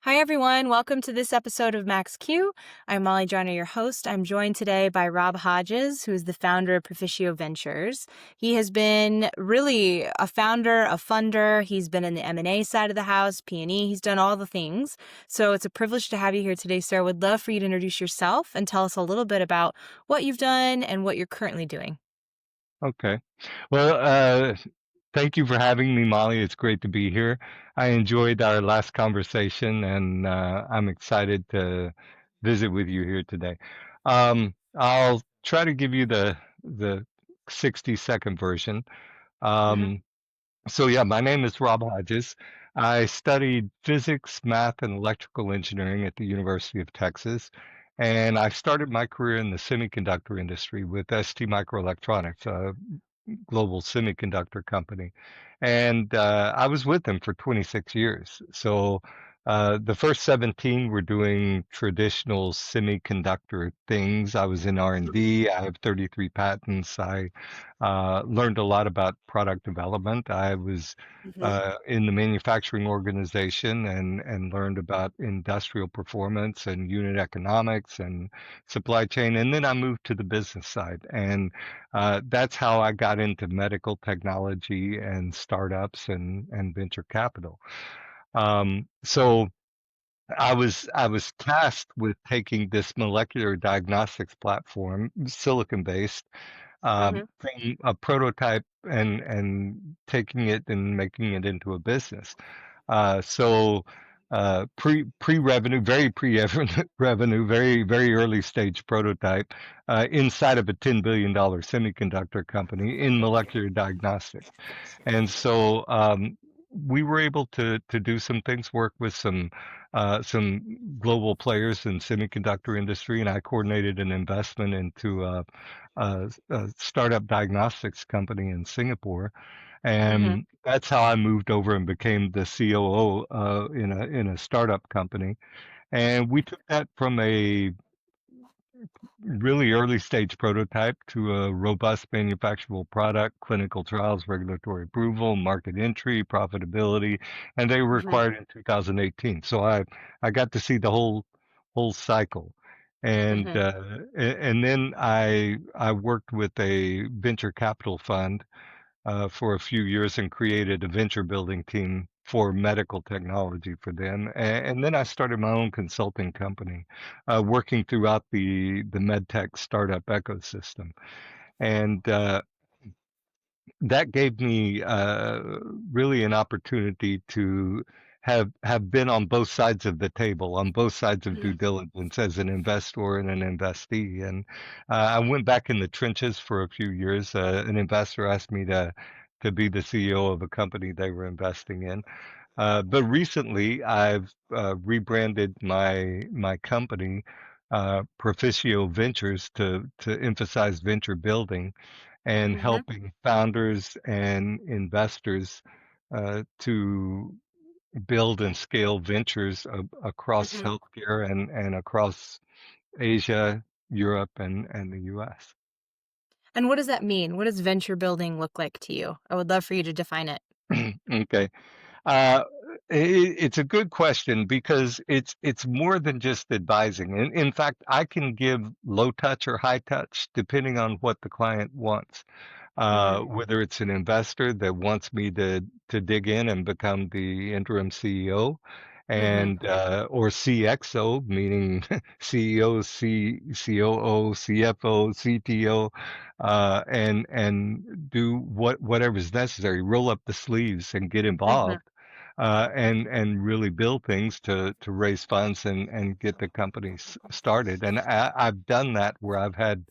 Hi, everyone. Welcome to this episode of MaxQ. I'm Mollie Jahner, your host. I'm joined today by Rob Hodges, who is the founder of Proficio Ventures. He has been really a founder, a funder. He's been in the M&A side of the house, P&E. He's done all the things. So it's a privilege to have you here today, sir. Would love for you to introduce yourself and tell us a little bit about what you've done and what you're currently doing. Okay. Well, thank you for having me, Molly. It's great to be here. I enjoyed our last conversation, and I'm excited to visit with you here today. I'll try to give you the 60-second version. Hmm. Um, so yeah, my name is Rob Hodges. I studied physics, math, and electrical engineering at the University of Texas, and I started my career in the semiconductor industry with ST Microelectronics, global semiconductor company. And I was with them for 26 years. So the first 17 were doing traditional semiconductor things. I was in R&D. I have 33 patents. I learned a lot about product development. I was Hmm. in the manufacturing organization and learned about industrial performance and unit economics and supply chain. And then I moved to the business side. And that's how I got into medical technology and startups and venture capital. So I was tasked with taking this molecular diagnostics platform, silicon based, from a prototype and taking it and making it into a business. So pre revenue, very pre revenue, very early stage prototype inside of a $10 billion semiconductor company in molecular diagnostics. And so we were able to do some things, work with some global players in semiconductor industry, and I coordinated an investment into a startup diagnostics company in Singapore, Hmm. and that's how I moved over and became the COO in a startup company. And we took that from a really early stage prototype to a robust manufacturable product, clinical trials, regulatory approval, market entry, profitability, and they were Hmm. acquired in 2018. So I got to see the whole cycle. And Hmm. and then I worked with a venture capital fund for a few years and created a venture building team for medical technology for them. And then I started my own consulting company, working throughout the MedTech startup ecosystem. And that gave me really an opportunity to have been on both sides of the table, on both sides of due diligence as an investor and an investee. And I went back in the trenches for a few years. An investor asked me to be the CEO of a company they were investing in. But recently, I've rebranded my company, Proficio Ventures, to emphasize venture building and Hmm. helping founders and investors to build and scale ventures across Hmm. healthcare and across Asia, Europe, and the US. And what does that mean? What does venture building look like to you? I would love for you to define it. Okay. Uh, it's a good question because it's more than just advising. In fact, I can give low touch or high touch depending on what the client wants. Hmm. Whether it's an investor that wants me to dig in and become the interim CEO, Hmm. and or CXO, meaning CEO, COO, CFO, CTO, and do whatever's necessary. Roll up the sleeves and get Hmm. involved and really build things to raise funds and get the companies started. And I've done that where I've had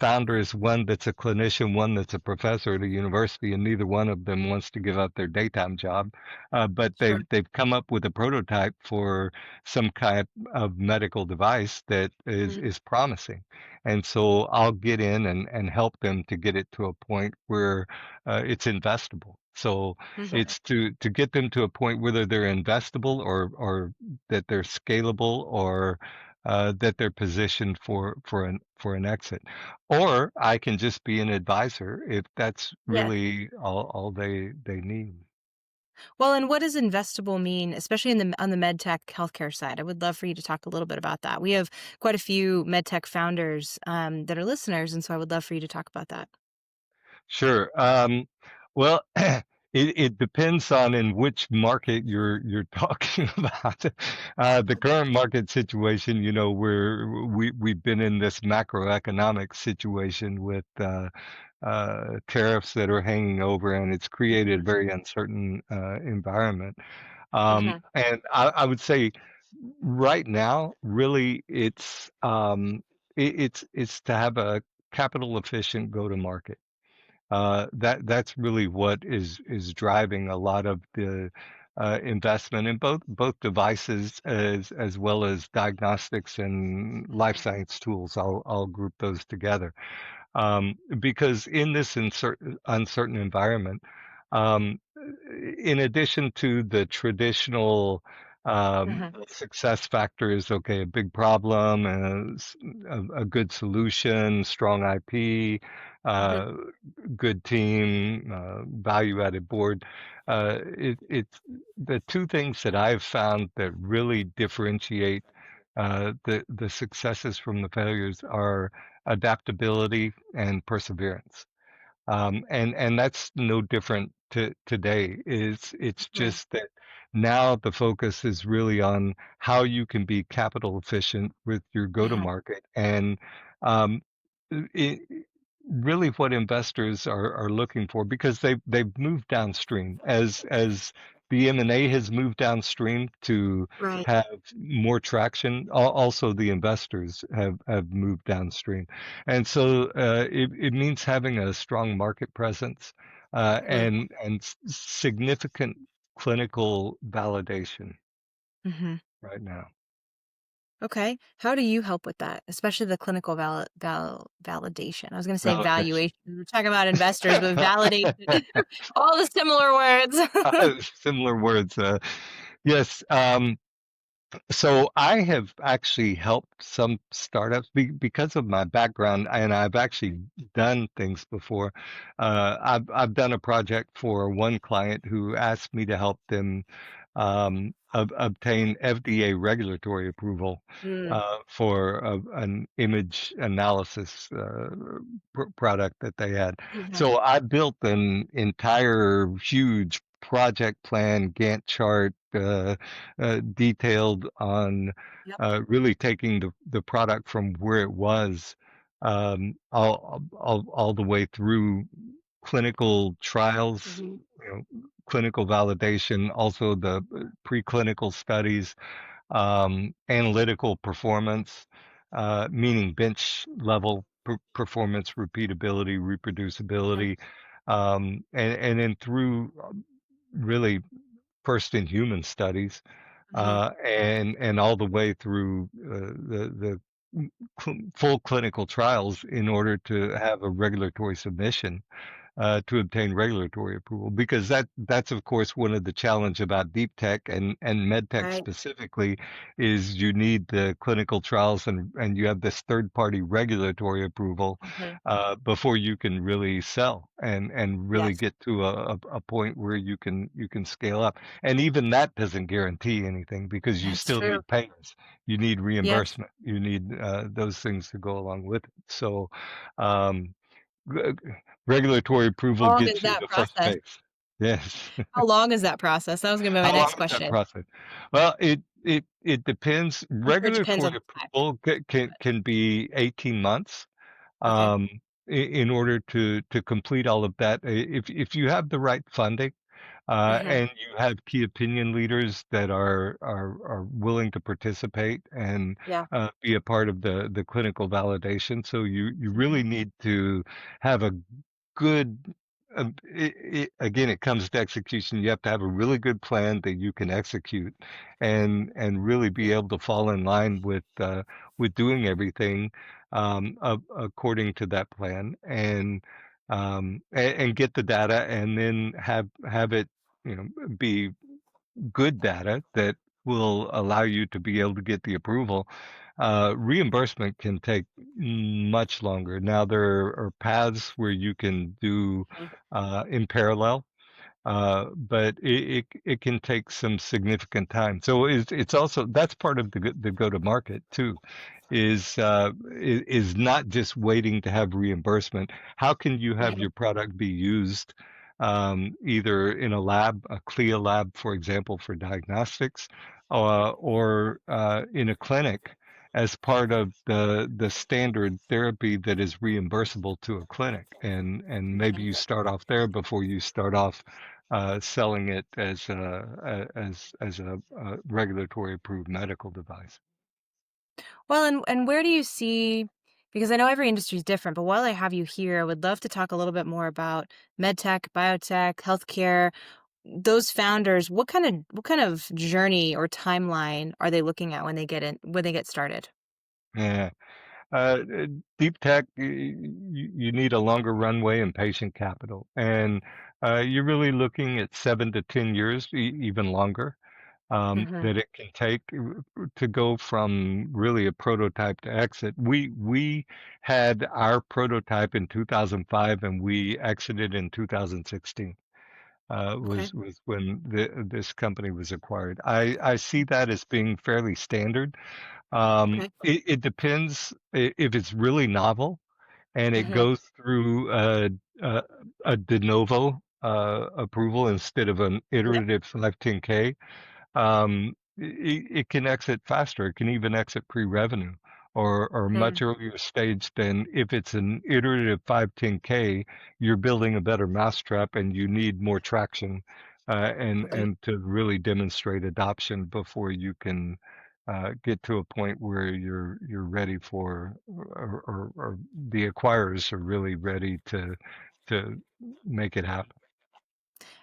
founders, one that's a clinician, one that's a professor at a university, and neither one of them wants to give up their daytime job. But Sure. they've come up with a prototype for some kind of medical device that Mhm. is promising. And so I'll get in and help them to get it to a point where it's investable. So Mhm. it's to get them to a point whether they're investable or that they're scalable or that they're positioned for an exit. Or I can just be an advisor if that's Yeah. really all they need. Well, and what does investable mean, especially on the medtech healthcare side? I would love for you to talk a little bit about that. We have quite a few medtech founders that are listeners, and so I would love for you to talk about that. Sure. Well, it depends on in which market you're talking about. The current market situation, we've been in this macroeconomic situation with tariffs that are hanging over, and it's created a Hmm. very uncertain environment. Hmm. And I would say right now, really, it's to have a capital efficient go to market. That's really what is driving a lot of the investment in both devices as well as diagnostics and life science tools. I'll group those together because in this uncertain environment, um, in addition to the traditional Hmm. success factors, okay, a big problem, a good solution, strong IP, Hmm. uh, good team, value-added board. It's the two things that I've found that really differentiate the successes from the failures are adaptability and perseverance. And that's no different to today. It's Hmm. just that now the focus is really on how you can be capital efficient with your Hmm. go-to-market. And um, it, really what investors are looking for because they've moved downstream as the M&A has moved downstream to Right. have more traction. Also, the investors have moved downstream. And so it means having a strong market presence and significant clinical validation Hmm. right now. Okay. How do you help with that, especially the clinical validation? I was going to say Validation. valuation. We're talking about investors, but validation, all the similar words. Similar words. Yes. So I have actually helped some startups because of my background, and I've actually done things before. I've done a project for one client who asked me to help them obtain FDA regulatory approval Mm. for an image analysis product that they had. Mhm. So I built an entire huge project plan, Gantt chart. Detailed on Yep. really taking the product from where it was all the way through clinical trials, Mhm. clinical validation, also the preclinical studies, analytical performance, meaning bench level performance, repeatability, Mhm. reproducibility, and then through really first in human studies, Mhm. and all the way through the full clinical trials in order to have a regulatory submission to obtain regulatory approval because that's of course one of the challenge about deep tech and med tech Right. specifically is you need the clinical trials and you have this third party regulatory approval Mhm. before you can really sell and really Yes, get to a point where you can scale up and even that doesn't guarantee anything because you that's still true. need payments, you need Yes. reimbursement, you need those things to go along with it. So um, G- regulatory approval How long is gets you that the first process? phase. Yes. How long is that process? That was gonna be my How long next is that question. process? Well, it depends. I'm sure it depends on Regulatory the type. approval can be 18 months Okay. um, in order to complete all of that. If you have the right funding Mhm. and you have key opinion leaders that are willing to participate and Yeah. be a part of the clinical validation, so you Mhm. really need to have a good again it comes to execution. You have to have a really good plan that you can execute and really be able to fall in line with doing everything according to that plan and get the data and then have it be good data that will allow you to be able to get the approval. Reimbursement can take much longer. Now there are paths where you can do Mhm. in parallel. but it can take some significant time. So it's also that's part of the go to market too, is not just waiting to have reimbursement. How can you have Mhm. your product be used either in a lab, a CLIA lab, for example, for diagnostics, or in a clinic as part of the standard therapy that is reimbursable to a clinic, and maybe you start off there before you start off selling it as a regulatory approved medical device. Well, and where do you see, because I know every industry is different, but while I have you here, I would love to talk a little bit more about medtech, biotech, healthcare. Those founders, what kind of journey or timeline are they looking at when they get started? Yeah. Uh, Deep tech, you need a longer runway and patient capital, and you're really looking at 7 to 10 years, even longer, Mhm. that it can take to go from really a prototype to exit. We had our prototype in 2005, and we exited in 2016. Okay. Was when this company was acquired. I see that as being fairly standard. Okay. It depends if it's really novel and it Mhm. goes through a de novo approval instead of an Yep. iterative 510K. It can exit faster. It can even exit pre-revenue or Mm. much earlier stage than if it's an iterative 510K. You're building a better mousetrap and you need more traction Okay. and to really demonstrate adoption before you can get to a point where you're ready for or the acquirers are really ready to make it happen.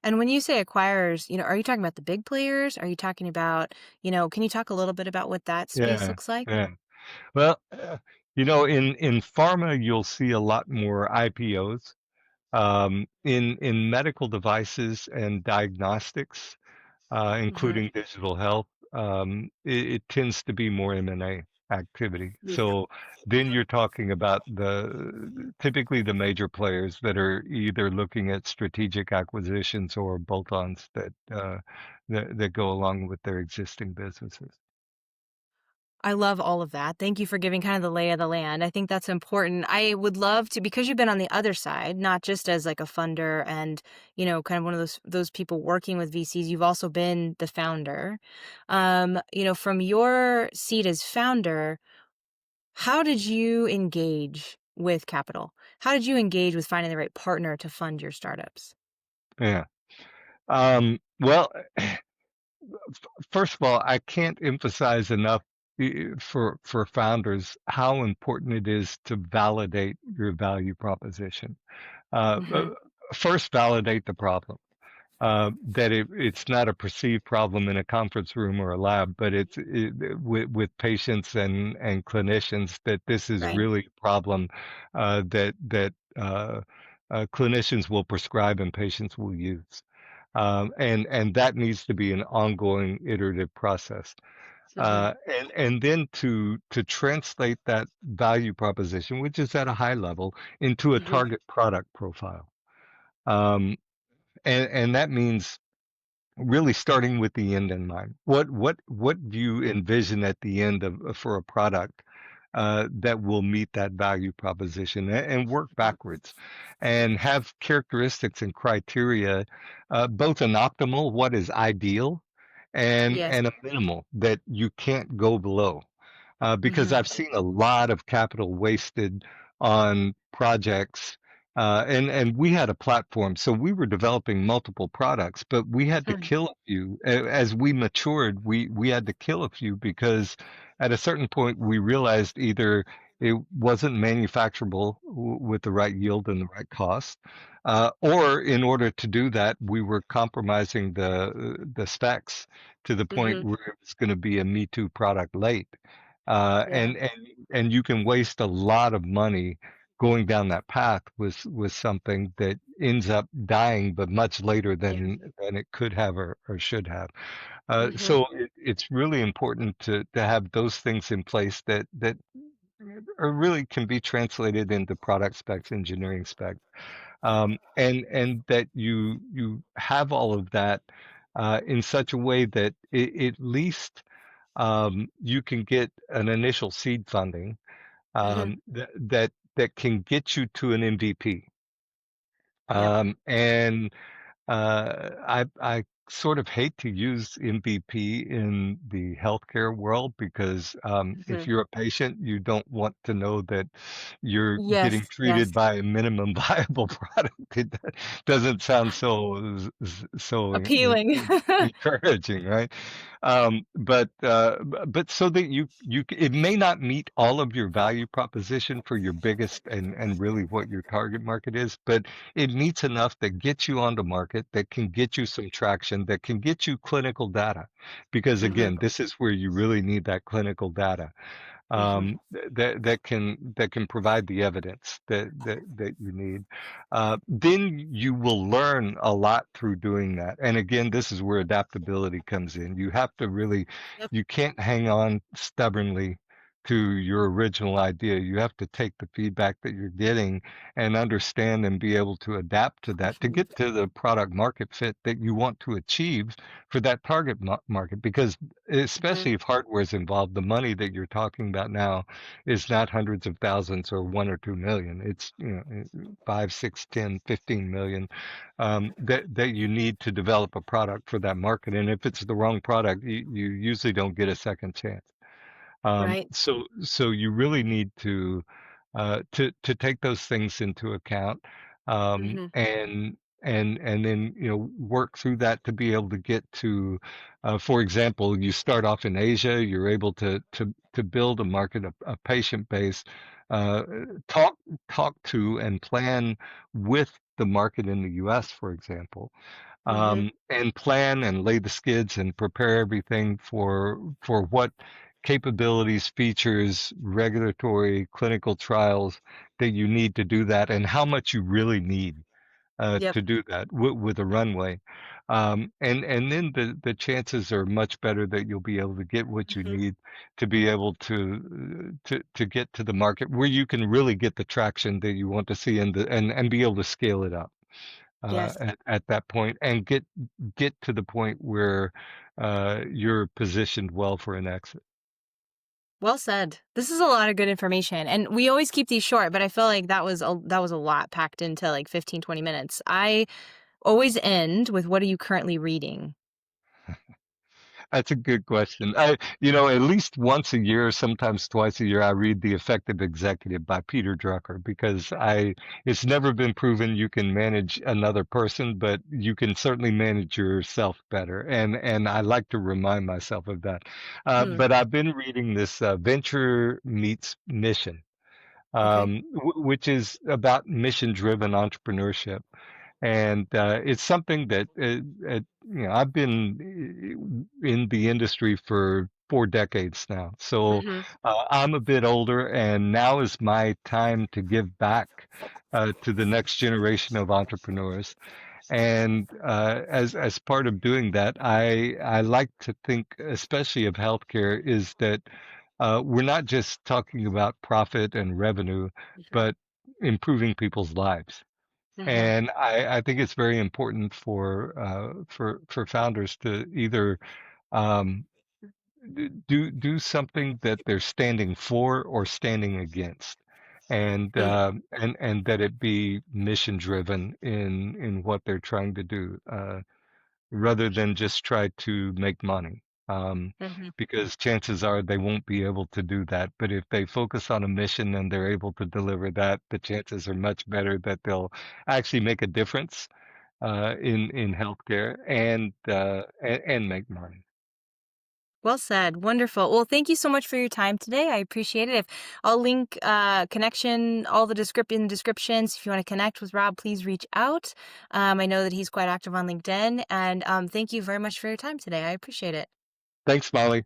And when you say acquirers, are you talking about the big players? Are you talking about, can you talk a little bit about what that space Yeah, looks like? yeah. Well, in pharma, you'll see a lot more IPOs. In medical devices and diagnostics, Mhm. including digital health, it tends to be more M&A activity. Yeah. So then you're talking about the typically the major players that are either looking at strategic acquisitions or bolt-ons that go along with their existing businesses. I love all of that. Thank you for giving kind of the lay of the land. I think that's important. I would love to, because you've been on the other side, not just as like a funder and, kind of one of those people working with VCs, you've also been the founder. From your seat as founder, how did you engage with capital? How did you engage with finding the right partner to fund your startups? Yeah. Well, first of all, I can't emphasize enough for founders how important it is to validate your value proposition. Uh, uh, Hmm. First, validate the problem. That it's not a perceived problem in a conference room or a lab, but with patients and clinicians that this is Right. really a problem that clinicians will prescribe and patients will use. And that needs to be an ongoing iterative process. Hmm. And then to translate that value proposition, which is at a high level, into a Hmm. target product profile. Um, and that means really starting with the end in mind. What do you envision at the end of for a product that will meet that value proposition, and work backwards, and have characteristics and criteria, both an optimal, what is ideal, Yes. and a minimal that you can't go below, because Hmm. I've seen a lot of capital wasted on projects. And we had a platform, so we were developing multiple products, but we had to kill a few. As we matured, we had to kill a few because at a certain point we realized either it wasn't manufacturable with the right yield and the right cost, or in order to do that, we were compromising the specs to the point Hmm. where it was going to be a Me Too product late. Uh, Yeah. and and and you can waste a lot of money going down that path with something that ends up dying, but much later Yeah. than it could have or should have. Hmm. So it's really important to have those things in place that really can be translated into product specs, engineering specs, and that you have all of that in such a way that at least you can get an initial seed funding Hmm. that can get you to an MVP. Yep. And I sort of hate to use MVP in the healthcare world because if Hmm. you're a patient, you don't want to know that you're getting Yes. Yes. treated by a minimum viable product. It doesn't sound so Appealing. encouraging, right? But so that it may not meet all of your value proposition for your biggest and really what your target market is, but it meets enough that gets you onto market, that can get you some traction, that can get you clinical data. Because Hmm. again, this is where you really need that clinical data Hmm. that can provide the evidence that you need. Then you will learn a lot through doing that. And again, this is where adaptability comes in. You have to really, Yep. you can't hang on stubbornly to your original idea. You have to take the feedback that you're getting and understand and be able to adapt to that to Hmm. get to the product market fit that you want to achieve for that target market. Because Hmm. especially if hardware is involved, the money that you're talking about now is not hundreds of thousands or 1 or 2 million. It's, 5, 6, 10, 15 million that you need to develop a product for that market. And if it's the wrong product, you usually don't get a second chance. Right. So you really need to take those things into account, Hmm. and then work through that to be able to get to, for example, you start off in Asia, you're able to build a market, a patient base, uh, talk talk to and plan with the market in the U.S., for example, Hmm. and plan and lay the skids and prepare everything for what capabilities, features, regulatory, clinical trials that you need to do that, and how much you really need Yep. to do that with a runway. And then the chances are much better that you'll be able to get what you Hmm. need to be able to get to the market where you can really get the traction that you want to see and be able to scale it up Yes. at that point and get to the point where you're positioned well for an exit. Well said. This is a lot of good information. And we always keep these short, but I feel like that was a lot packed into like 15, 20 minutes. I always end with what are you currently reading? That's a good question. At least once a year, sometimes twice a year, I read The Effective Executive by Peter Drucker because it's never been proven you can manage another person, but you can certainly manage yourself better. And I like to remind myself of that. Hmm. But I've been reading this Venture Meets Mission, Okay. which is about mission-driven entrepreneurship. And it's something that I've been in the industry for 4 decades now, so Hmm. I'm a bit older, and now is my time to give back to the next generation of entrepreneurs. And as part of doing that, I like to think, especially of healthcare, is that we're not just talking about profit and revenue, Hmm. but improving people's lives. Hmm. And I think it's very important for founders to either um, do something that they're standing for or standing against, and that it be mission driven in what they're trying to do, rather than just try to make money. Hmm. Because chances are they won't be able to do that. But if they focus on a mission and they're able to deliver that, the chances are much better that they'll actually make a difference in healthcare and make money. Well said. Wonderful. Well, thank you so much for your time today. I appreciate it. If I'll link connection, all the descriptions. If you want to connect with Rob, please reach out. I know that he's quite active on LinkedIn. And thank you very much for your time today. I appreciate it. Thanks, Molly.